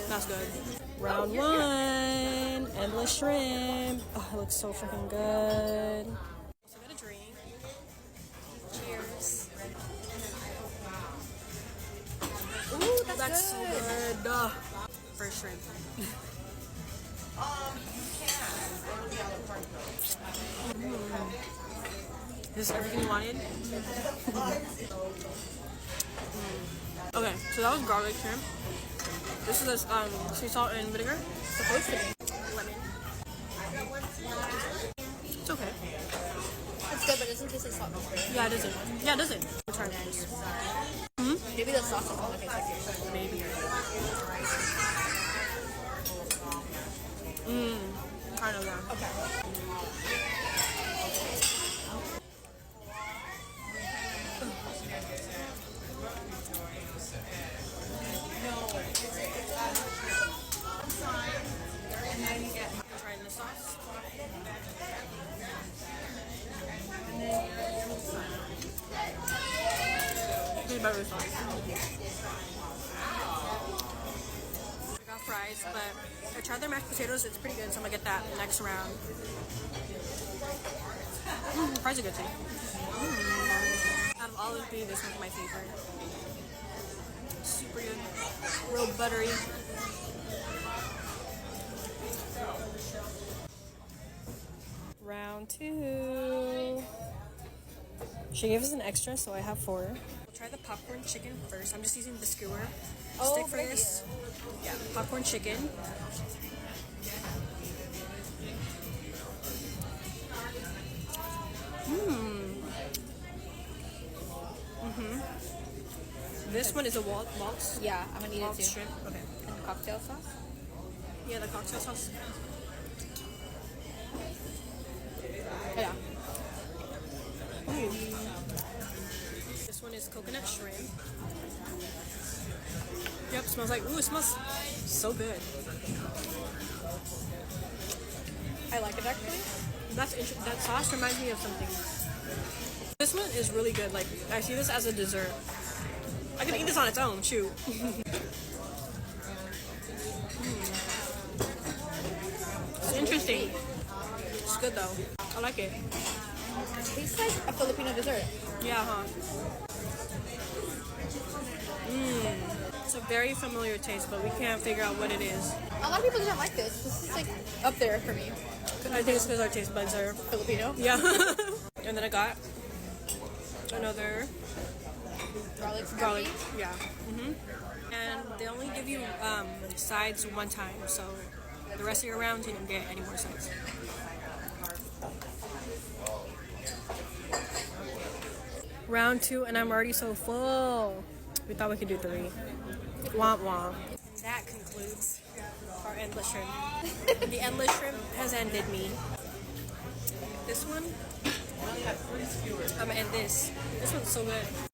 That's good. Round one, endless shrimp. Oh, it looks so freaking good. Also got a drink. Cheers. Ooh, that's so good. good. First shrimp. This is everything you wanted? Okay, so that was garlic shrimp. This is this sea salt and vinegar. Supposed to be. Lemon. It's okay. It's good, but it doesn't taste like salt and vinegar. Yeah, it doesn't. Yeah, it doesn't. We'll try this. Maybe the sauce is gonna taste like yours. Maybe. I know that. Okay. Trying the sauce. Peanut butter sauce. I got fries, but I tried their mashed potatoes. It's pretty good, so I'm gonna get that next round. Fries are good too. Out of all of these, this one's my favorite. Super good. Real buttery. Round two. She gave us an extra, so I have 4. We'll try the popcorn chicken first. I'm just using the skewer stick for this. Yeah, popcorn chicken. This one is a waltz. Yeah, I'm gonna eat it too. Shrimp. Okay. And the cocktail sauce? Yeah, the cocktail sauce. Yeah. This one is coconut shrimp. Yep, smells like, ooh, it smells so good. I like it actually. That sauce reminds me of something. This one is really good. Like, I see this as a dessert. I can eat this on its own, shoot. It's interesting. It's good though. I like it. It tastes like a Filipino dessert. Yeah, huh? It's a very familiar taste, but we can't figure out what it is. A lot of people don't like this. This is like up there for me. I think it's because our taste buds are Filipino. yeah. And then I got another garlic. Yeah. And they only give you sides one time, so the rest of your rounds you don't get any more sides. Round 2, and I'm already so full. We thought we could do 3. Womp womp. That concludes our endless shrimp. The endless shrimp has ended me. This one, I'm gonna end this. This one's so good.